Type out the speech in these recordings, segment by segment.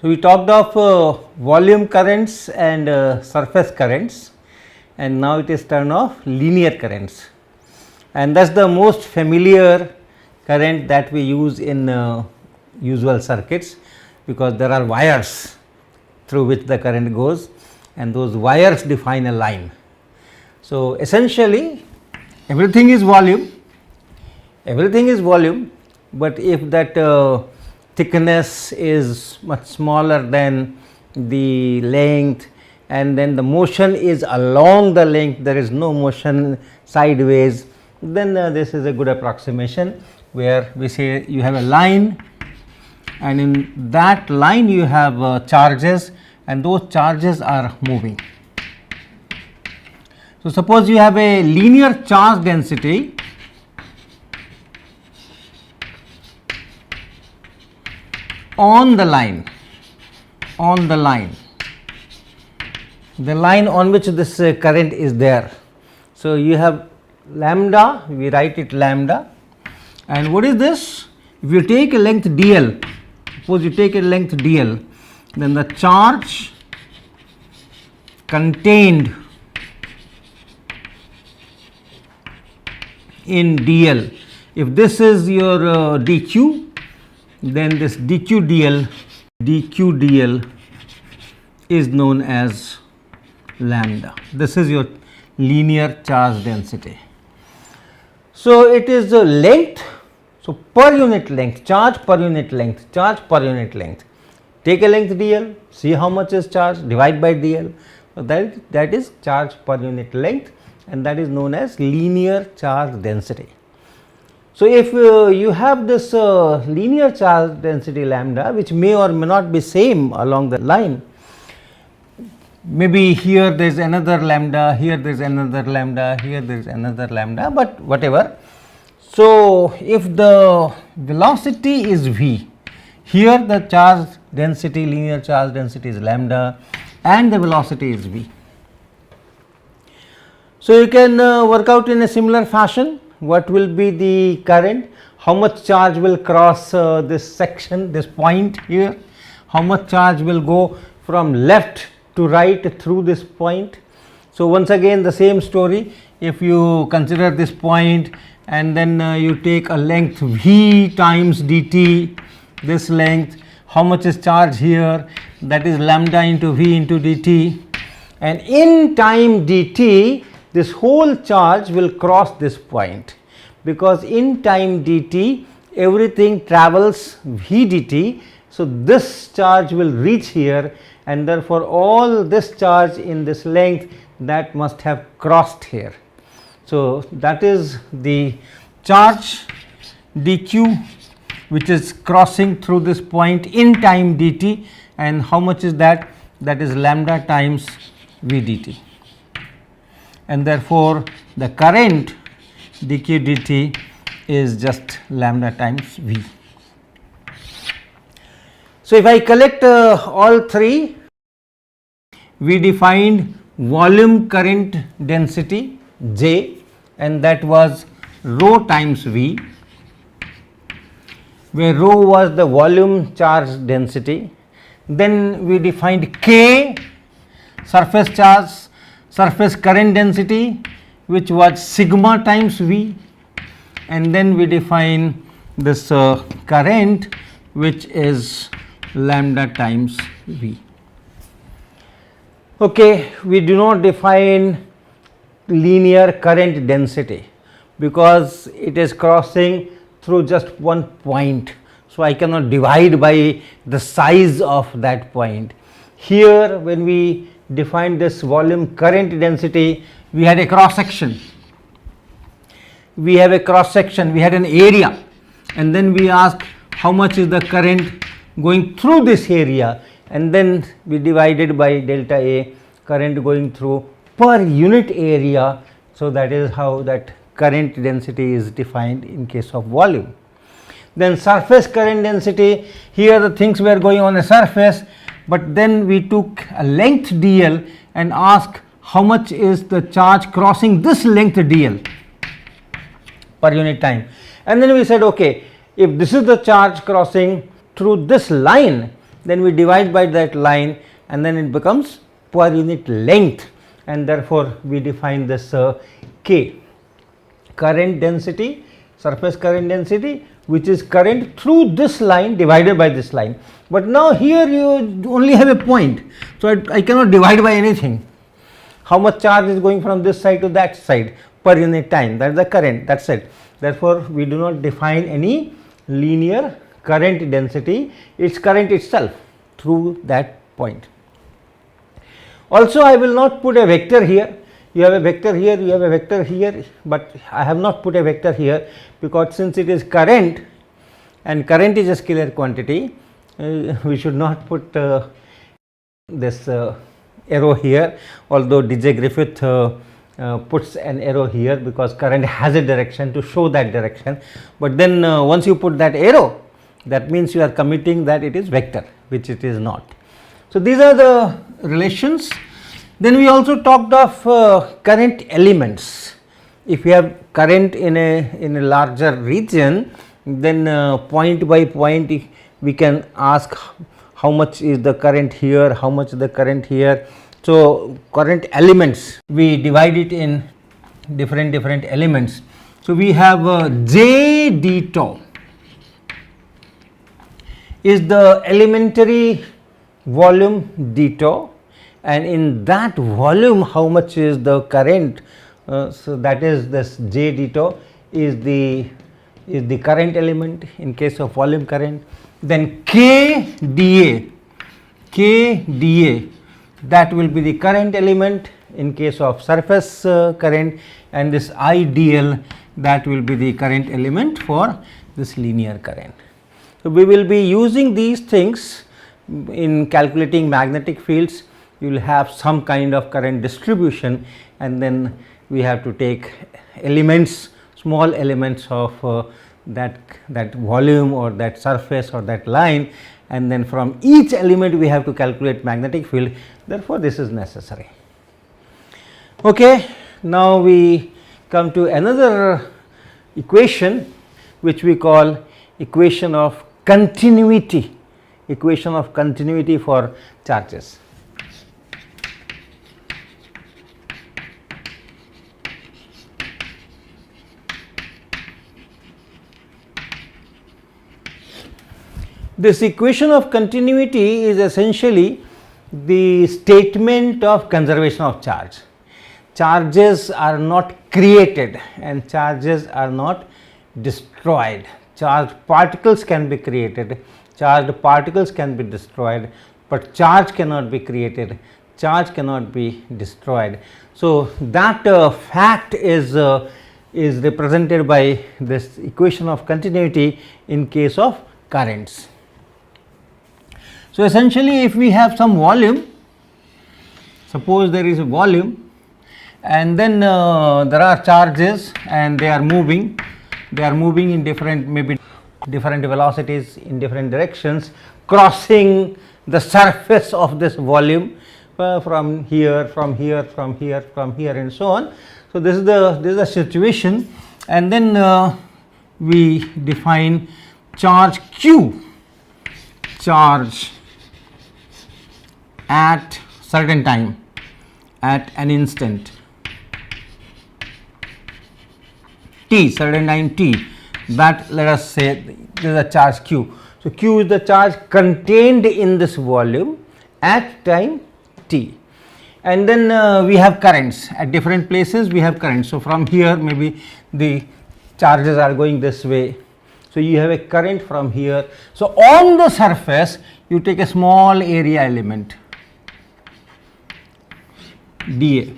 So, we talked of volume currents and surface currents, and now it is turn of linear currents, and that is the most familiar current that we use in usual circuits, because there are wires through which the current goes and those wires define a line. So, essentially everything is volume, but if that thickness is much smaller than the length, and then the motion is along the length, there is no motion sideways, then this is a good approximation, where we say you have a line, and in that line you have charges, and those charges are moving. So, suppose you have a linear charge density on the line, the line on which this current is there. So, you have lambda, we write it lambda, and what is this? If you take a length dl, suppose you take a length dl, then the charge contained in dl, if this is your dq, then this dq dl is known as lambda. This is your linear charge density. So, it is the length. So, per unit length, charge per unit length, take a length dl, see how much is charge, divide by dl. So, that is charge per unit length, and that is known as linear charge density. So, if you have this linear charge density lambda, which may or may not be same along the line, maybe here there is another lambda, here there is another lambda, here there is another lambda, but whatever. So, if the velocity is v, here the charge density, linear charge density is lambda, and the velocity is v. So, you can work out in a similar fashion what will be the current, how much charge will cross this section, this point here, how much charge will go from left to right through this point. So, once again the same story, if you consider this point and then you take a length v times dt, this length, how much is charge here, that is lambda into v into dt, and in time dt this whole charge will cross this point, because in time dt everything travels v dt. So, this charge will reach here, and therefore, all this charge in this length that must have crossed here. So, that is the charge dq which is crossing through this point in time dt, and how much is that? That is lambda times v dt, and therefore, the current dq dt is just lambda times v. So, if I collect all three, we defined volume current density J, and that was rho times V, where rho was the volume charge density. Then we defined K, surface charge, surface current density, which was sigma times V, and then we define this current, which is lambda times V. Okay, we do not define linear current density because it is crossing through just one point. So, I cannot divide by the size of that point. Here, when we defined this volume current density, we had a cross section. We have a cross section, we had an area, and then we asked how much is the current going through this area, and then we divided by delta A, current going through per unit area. So, that is how that current density is defined in case of volume. Then surface current density, here the things were going on a surface, but then we took a length dl and asked how much is the charge crossing this length dl per unit time, and then we said okay, if this is the charge crossing through this line, then we divide by that line and then it becomes per unit length, and therefore we define this K, current density, surface current density, which is current through this line divided by this line. But now here you only have a point, so I cannot divide by anything. How much charge is going from this side to that side per unit time, that is the current, that is it. Therefore, we do not define any linear current density, it is current itself through that point. Also, I will not put a vector here. You have a vector here, you have a vector here, but I have not put a vector here, because since it is current and current is a scalar quantity, we should not put this arrow here, although DJ Griffith puts an arrow here because current has a direction to show that direction. But then once you put that arrow, that means you are committing that it is vector, which it is not. So, these are the relations. Then we also talked of current elements. If you have current in a larger region, then point by point we can ask how much is the current here, how much is the current here. So, current elements we divide it in different elements. So, we have J d tau is the elementary volume d tau, and in that volume how much is the current. So, that is this J d tau is the current element in case of volume current. Then K dA that will be the current element in case of surface current, and this I dl that will be the current element for this linear current. So, we will be using these things in calculating magnetic fields. You will have some kind of current distribution, and then we have to take elements, small elements of that volume or that surface or that line, and then from each element we have to calculate magnetic field. Therefore, this is necessary. Okay. Now, we come to another equation which we call equation of continuity for charges. This equation of continuity is essentially the statement of conservation of charge. Charges are not created and charges are not destroyed. Charged particles can be created, charged particles can be destroyed, but charge cannot be created, charge cannot be destroyed. So, that fact is represented by this equation of continuity in case of currents. So, essentially if we have some volume, suppose there is a volume, and then there are charges and they are moving in different, maybe different velocities in different directions, crossing the surface of this volume from here and so on. So, this is the situation, and then we define charge Q, charge at certain time, at an instant t, certain time t, that let us say this is a charge Q. So, Q is the charge contained in this volume at time t, and then we have currents at different places, we have currents. So, from here maybe the charges are going this way. So, you have a current from here. So, on the surface you take a small area element dA.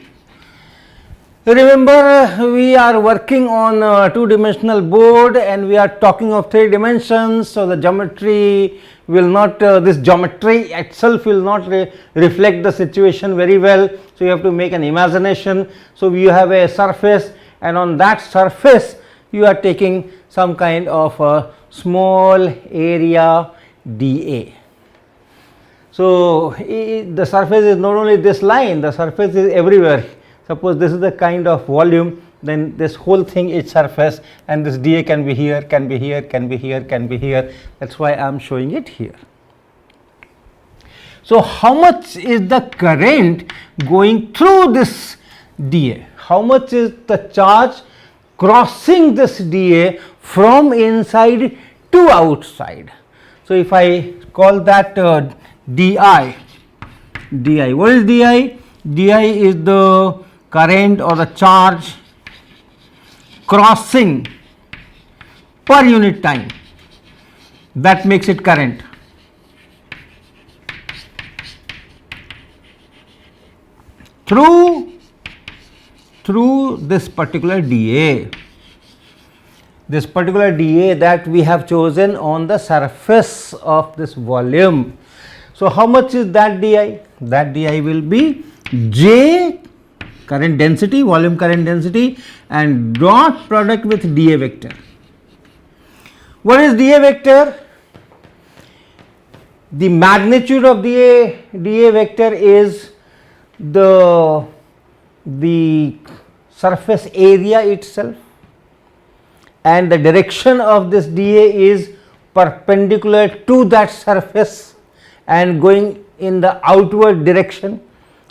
Remember, we are working on a two-dimensional board and we are talking of 3 dimensions. So, the geometry will not, this geometry itself will not reflect the situation very well. So, you have to make an imagination. So, you have a surface, and on that surface you are taking some kind of a small area dA. So, the surface is not only this line, the surface is everywhere. Suppose this is the kind of volume, then this whole thing is surface, and this dA can be here, can be here, can be here, can be here. That is why I am showing it here. So, how much is the current going through this dA? How much is the charge crossing this dA from inside to outside? So, if I call that di, what is di? Di is the current or the charge crossing per unit time, that makes it current. Through this particular dA, that we have chosen on the surface of this volume. So, how much is that di? That di will be J current density, volume current density, and dot product with dA vector. What is dA vector? The magnitude of dA vector is the surface area itself, and the direction of this dA is perpendicular to that surface and going in the outward direction.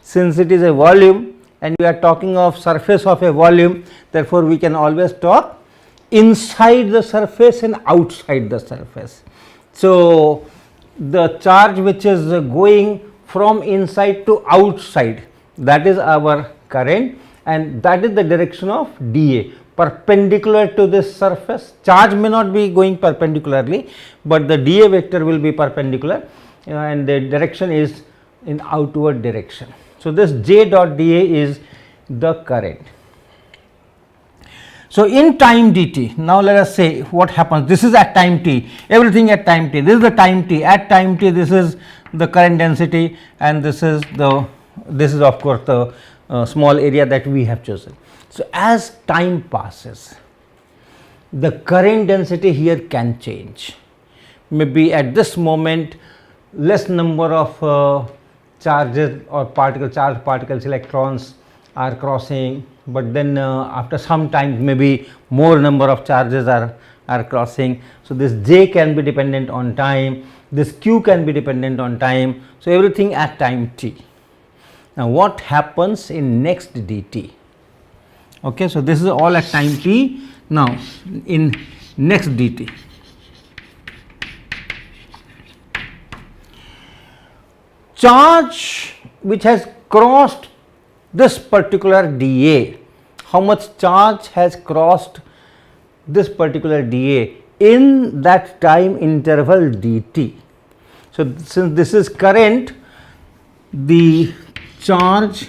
Since it is a volume and we are talking of surface of a volume, therefore, we can always talk inside the surface and outside the surface. So, the charge which is going from inside to outside, that is our current, and that is the direction of dA perpendicular to this surface. Charge may not be going perpendicularly, but the dA vector will be perpendicular and the direction is in outward direction. So, this J dot dA is the current. So, in time dt, now let us say what happens. This is at time t, everything at time t, this is the time t, at time t this is the current density, and this is of course the small area that we have chosen. So, as time passes, the current density here can change. Maybe at this moment less number of charges or charge particles, electrons are crossing, but then after some time maybe more number of charges are crossing. So, this J can be dependent on time, this Q can be dependent on time. So, everything at time t. Now, what happens in next dt? Okay, so, this is all at time t. Now, in next dt, charge which has crossed this particular dA, how much charge has crossed this particular dA in that time interval dt. So, since this is current, the charge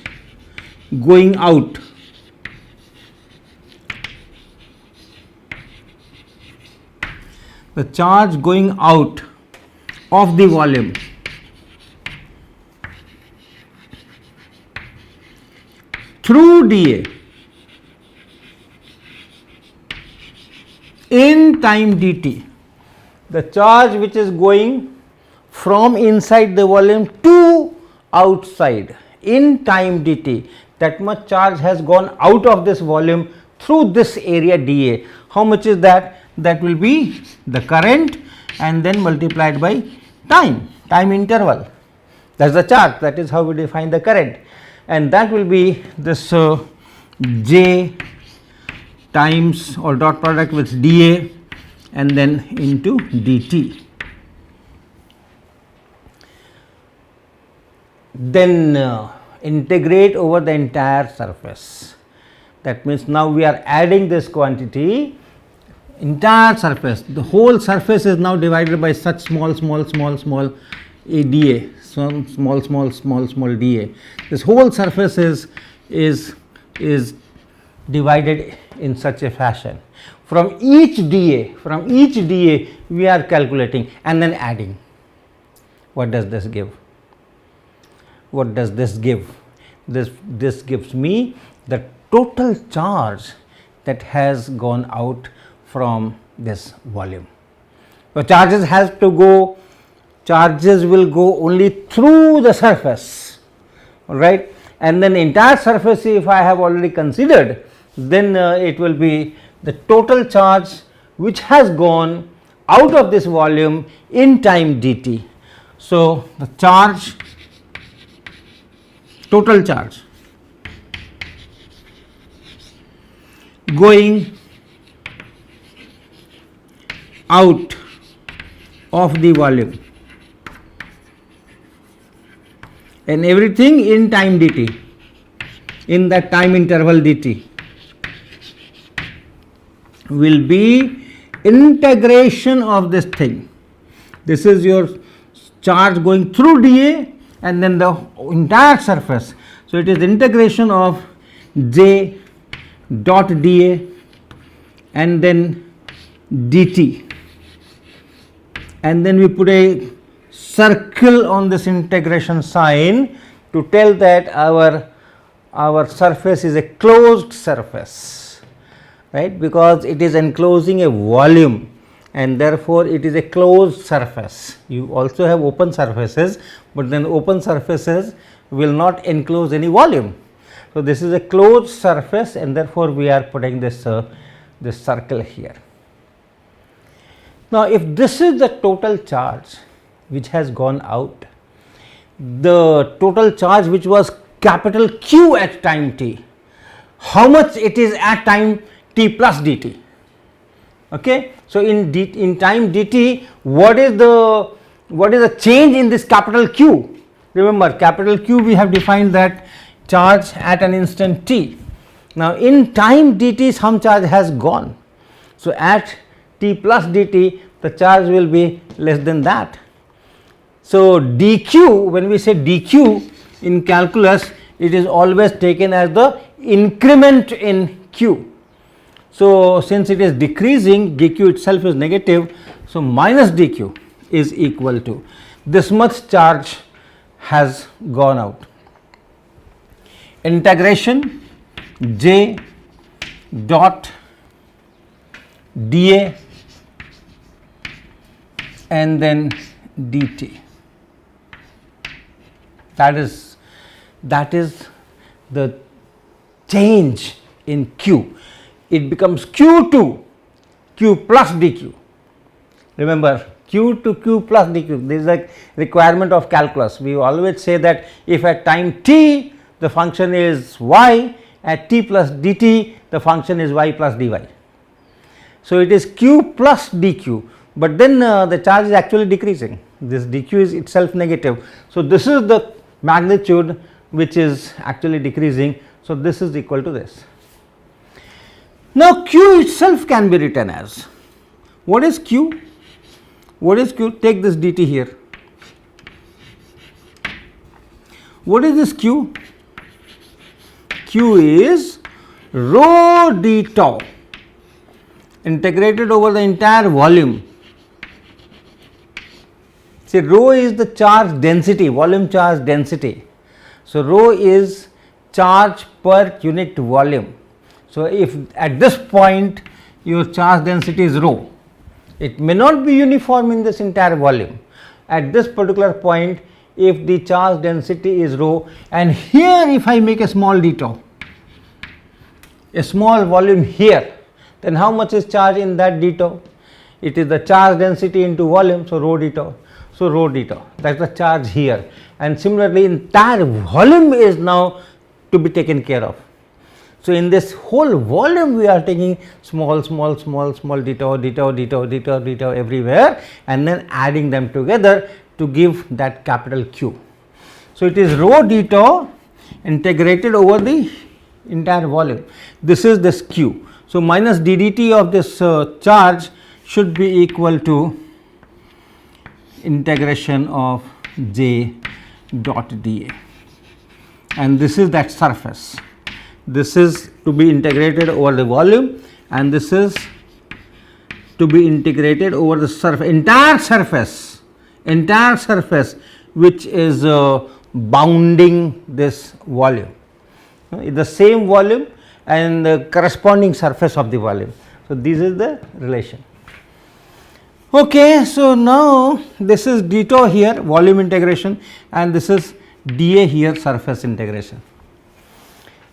going out of the volume through dA in time dt, the charge which is going from inside the volume to outside in time dt, that much charge has gone out of this volume through this area dA. How much is that? That will be the current and then multiplied by time interval. That is the charge, that is how we define the current, and that will be this J times or dot product with dA and then into dt. Then integrate over the entire surface. That means, now we are adding this quantity, entire surface, the whole surface is now divided by such small dA, small dA. This whole surface is divided in such a fashion. From each dA we are calculating and then adding. What does this give? This gives me the total charge that has gone out from this volume. So, charges will go only through the surface, all right, and then entire surface if I have already considered, then it will be the total charge which has gone out of this volume in time dt. So, the charge total charge going out of the volume, and everything in time dt, in that time interval dt, will be integration of this thing. This is your charge going through dA and then the entire surface. So, it is integration of j dot dA and then dt, and then we put a circle on this integration sign to tell that our surface is a closed surface, right, because it is enclosing a volume and therefore it is a closed surface. You also have open surfaces, but then open surfaces will not enclose any volume. So, this is a closed surface and therefore, we are putting this this circle here. Now, if this is the total charge which has gone out, the total charge which was capital Q at time t, how much it is at time t plus dt. Okay. So, in time dt, what is the change in this capital Q? Remember, capital Q we have defined that charge at an instant t. Now, in time dt some charge has gone. So, at t plus dt the charge will be less than that. So, dq, when we say dq in calculus, it is always taken as the increment in q. So, since it is decreasing, dq itself is negative. So, minus dq is equal to this much charge has gone out. Integration j dot dA and then dt. That is the change in q. It becomes q2 q plus dq. Remember, q to q plus dq, this is a requirement of calculus. We always say that if at time t the function is y, at t plus dt the function is y plus dy. So, it is q plus dq, but then the charge is actually decreasing, this dq is itself negative. So, this is the magnitude which is actually decreasing. So, this is equal to this. Now, q itself can be written as, what is q? What is q? Take this dt here. What is this q? Q is rho d tau integrated over the entire volume. See, rho is the charge density, volume charge density. So, rho is charge per unit volume. So, if at this point your charge density is rho, it may not be uniform in this entire volume. At this particular point, if the charge density is rho, and here if I make a small d tau, a small volume here, then how much is charge in that d tau? It is the charge density into volume. So, rho d tau. So, rho d tau, that is the charge here, and similarly entire volume is now to be taken care of. So, in this whole volume we are taking small d tau, d tau, d tau, d tau, d tau everywhere, and then adding them together to give that capital Q. So, it is rho d tau integrated over the entire volume. This is this Q. So, minus ddt of this charge should be equal to integration of j dot dA, and this is that surface. This is to be integrated over the volume, and this is to be integrated over the surface, entire surface which is bounding this volume, the same volume and the corresponding surface of the volume. So, this is the relation. Okay, so now this is d tau here, volume integration, and this is dA here, surface integration.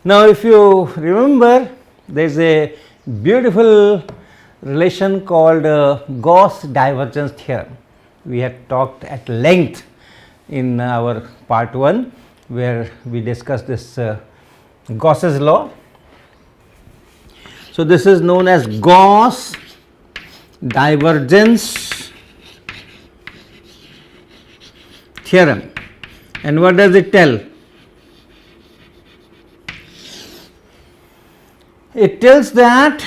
Now, if you remember, there is a beautiful relation called Gauss divergence theorem. We had talked at length in our part 1, where we discussed this Gauss's law. So, this is known as Gauss divergence theorem. And what does it tell? It tells that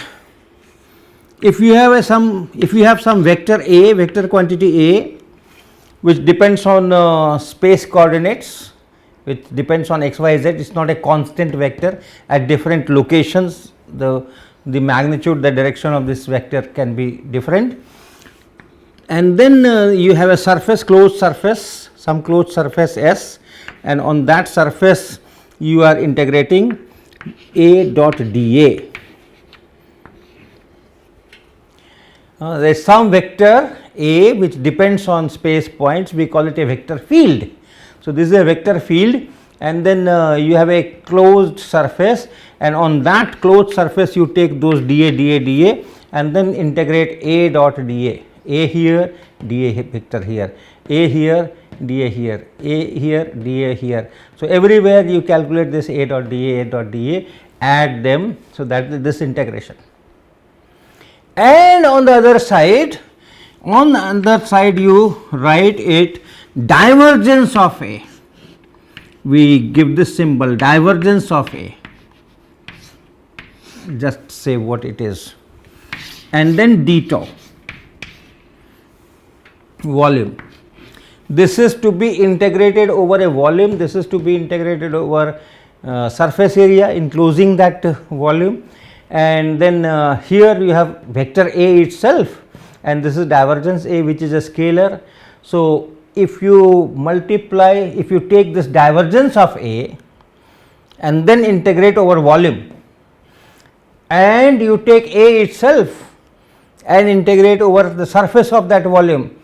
if you have some vector A, vector quantity A, which depends on space coordinates, which depends on x, y, z, it is not a constant vector. At different locations, the magnitude, the direction of this vector can be different. And then you have a surface, closed surface, some closed surface S, and on that surface you are integrating A dot dA. There is some vector A which depends on space points, we call it a vector field. So, this is a vector field, and then you have a closed surface, and on that closed surface you take those dA, dA, dA, and then integrate A dot dA, A here, dA vector here, A here, dA here, A here, dA here. So, everywhere you calculate this A dot dA, A dot dA, add them. So, that is this integration. And on the other side you write it divergence of A. We give this symbol divergence of A, just say what it is, and then d tau volume. This is to be integrated over a volume, this is to be integrated over surface area enclosing that volume, and then here you have vector A itself, and this is divergence A, which is a scalar. So, if you multiply, if you take this divergence of A and then integrate over volume, and you take A itself and integrate over the surface of that volume,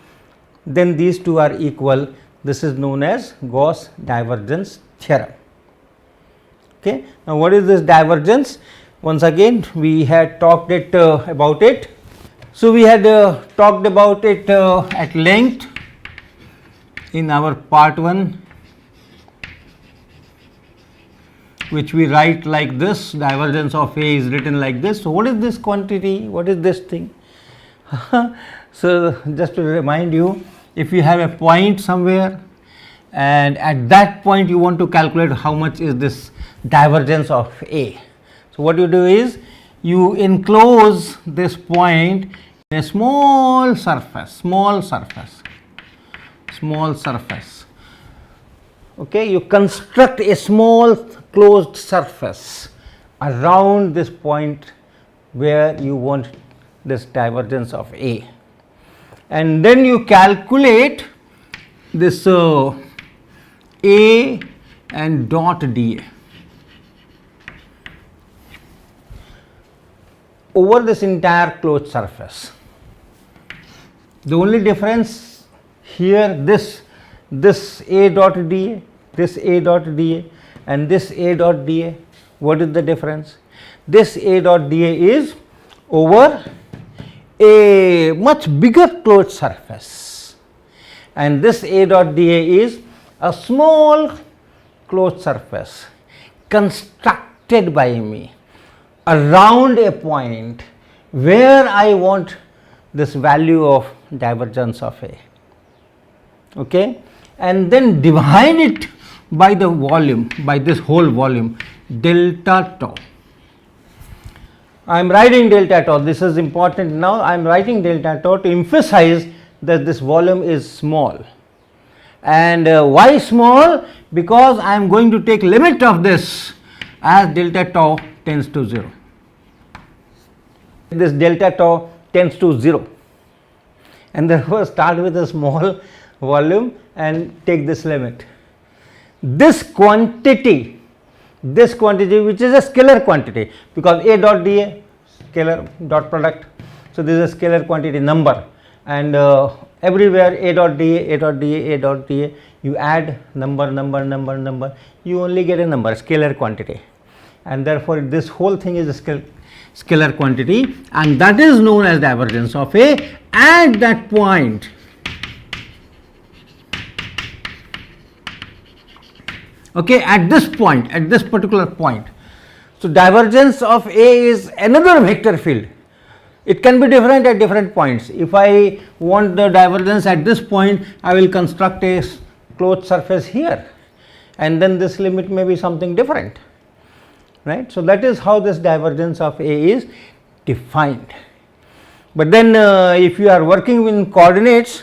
then these two are equal. This is known as Gauss divergence theorem. Okay. Now, what is this divergence? Once again we had talked about it. So, we had talked about it at length in our part 1, which we write like this. Divergence of A is written like this. So, what is this quantity? What is this thing? So, just to remind you, if you have a point somewhere and at that point you want to calculate how much is this divergence of A. So, what you do is you enclose this point in a small surface, okay. You construct a small closed surface around this point where you want this divergence of A, and then you calculate this A and dot dA over this entire closed surface. The only difference here, this A dot dA, this A dot dA and this A dot dA, what is the difference? This A dot dA is over a much bigger closed surface, and this A dot dA is a small closed surface constructed by me around a point where I want this value of divergence of A, okay, and then divide it by the volume, by this whole volume, delta tau. I am writing delta tau, this is important now. I am writing delta tau to emphasize that this volume is small. And why small? Because I am going to take limit of this as delta tau tends to 0. This delta tau tends to 0, and therefore start with a small volume and take this limit. This quantity which is a scalar quantity, because A dot dA scalar dot product. So, this is a scalar quantity number, and everywhere A dot dA, A dot dA, A dot dA, you add number, you only get a number, scalar quantity, and therefore this whole thing is a scalar quantity, and that is known as divergence of A at that point okay, at this point, at this particular point. So, divergence of A is another vector field. It can be different at different points. If I want the divergence at this point, I will construct a closed surface here, and then this limit may be something different, right. So, that is how this divergence of A is defined. But then if you are working with coordinates,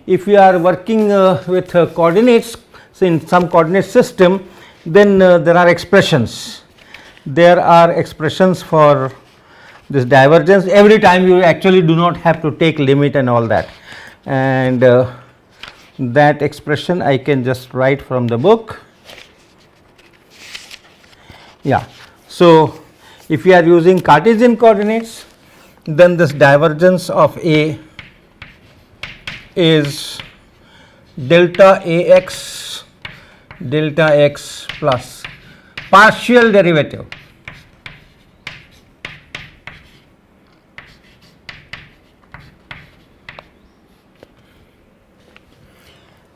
if you are working with coordinates, so in some coordinate system, then there are expressions. There are expressions for this divergence. Every time you actually do not have to take limit and all that, and that expression I can just write from the book. Yeah. So, if you are using Cartesian coordinates, then this divergence of A is delta Ax delta x plus partial derivative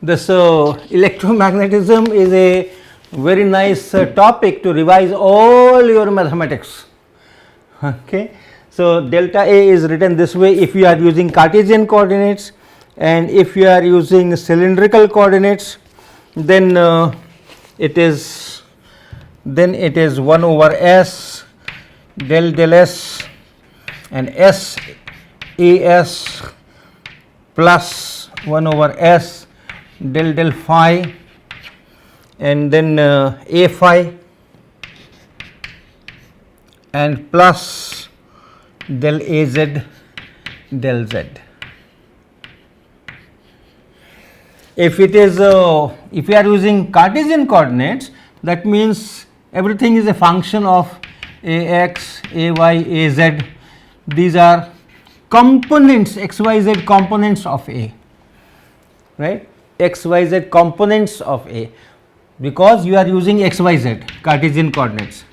this electromagnetism is a very nice topic to revise all your mathematics. Okay. So, delta A is written this way if you are using Cartesian coordinates, and if you are using cylindrical coordinates, then it is 1 over S del S and S A S plus 1 over S del phi, and then A phi and plus del Az del Z. If it is if you are using Cartesian coordinates, that means everything is a function of Ax, Ay, Az. These are components, XYZ components of A, right, XYZ components of A, because you are using XYZ Cartesian coordinates.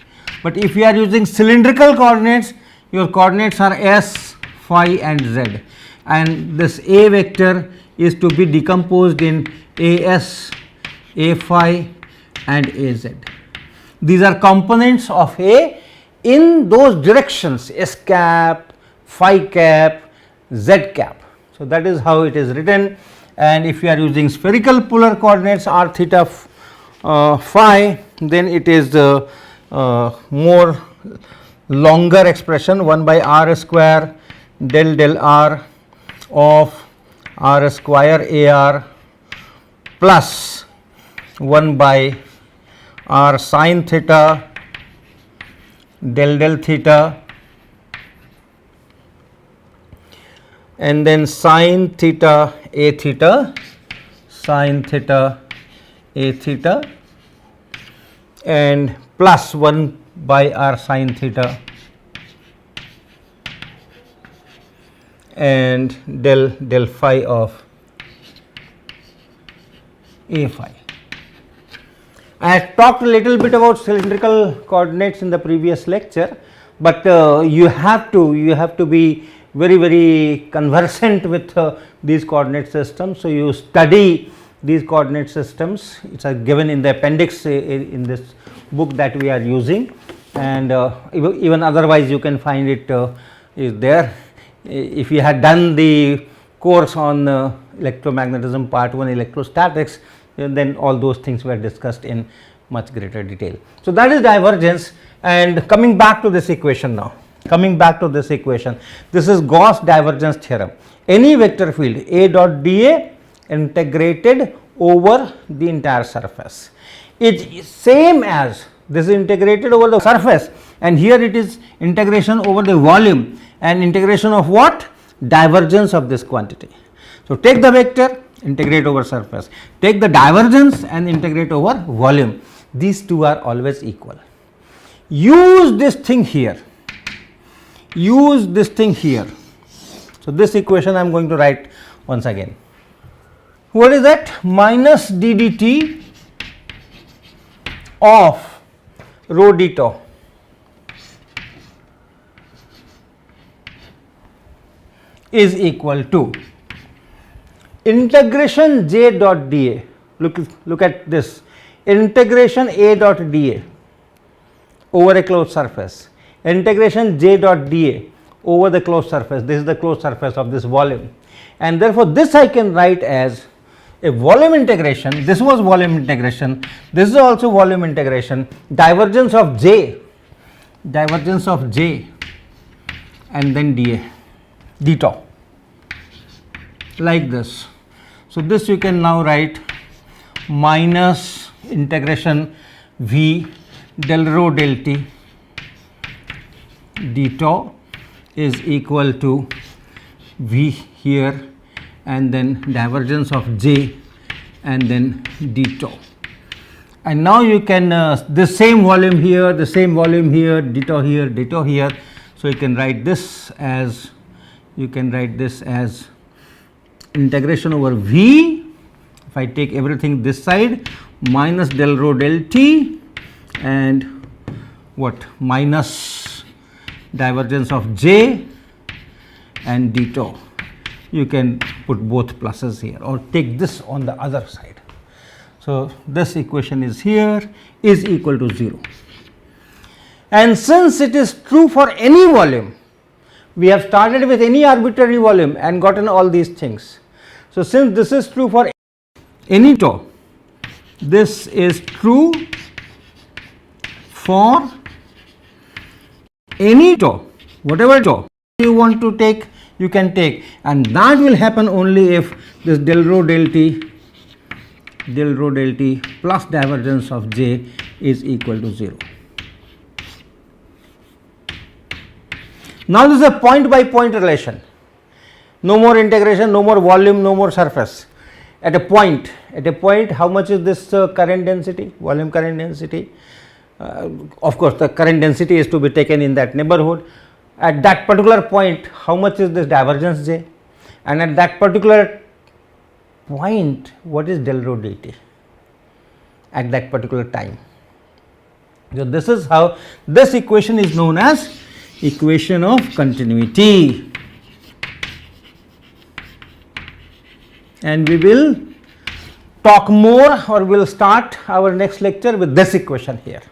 But if you are using cylindrical coordinates, your coordinates are S, phi and Z, and this A vector is to be decomposed in As, A phi and Az. These are components of A in those directions S cap, phi cap, Z cap. So, that is how it is written. And if you are using spherical polar coordinates r theta phi, then it is more longer expression 1 by r square del r of r square ar plus 1 by r sin theta del theta, and then sin theta a theta, sin theta a theta, and plus 1 by r sin theta and del phi of A phi. I had talked a little bit about cylindrical coordinates in the previous lecture, but you have to be very conversant with these coordinate systems. So, you study these coordinate systems. It is given in the appendix in this book that we are using, and even otherwise you can find it is there. If you had done the course on electromagnetism part 1 electrostatics, then all those things were discussed in much greater detail. So, that is divergence. And coming back to this equation now, this is Gauss divergence theorem. Any vector field A dot dA integrated over the entire surface is same as this is integrated over the surface, and here it is integration over the volume, and integration of what? Divergence of this quantity. So, take the vector, integrate over surface, take the divergence and integrate over volume. These two are always equal. Use this thing here. So, this equation I am going to write once again. What is that? Minus d dt of rho d tau is equal to integration j dot dA. Look at this. integration A dot dA over a closed surface, integration J dot dA over the closed surface. This is the closed surface of this volume, and therefore this I can write as a volume integration. This was volume integration, this is also volume integration, divergence of J and then dA d tau, like this. So this you can now write minus integration V del rho del T d tau is equal to V here and then divergence of J and then d tau. And now you can the same volume here, the same volume here, d tau here, d tau here. So you can write this as, integration over V, if I take everything this side, minus del rho del T and what, minus divergence of J and d tau. You can put both pluses here or take this on the other side. So this equation is here, is equal to 0. And since it is true for any volume, we have started with any arbitrary volume and gotten all these things. So since this is true for any tau, this is true for any tau, whatever tau you want to take, you can take, and that will happen only if this del rho del T plus divergence of J is equal to 0. Now this is a point by point relation, no more integration, no more volume, no more surface. At a point how much is this current density, volume current density? Of course the current density is to be taken in that neighborhood. At that particular point how much is this divergence J, and at that particular point what is del rho dt at that particular time. So this is how this equation is known as equation of continuity, and we will talk more, or we will start our next lecture with this equation here.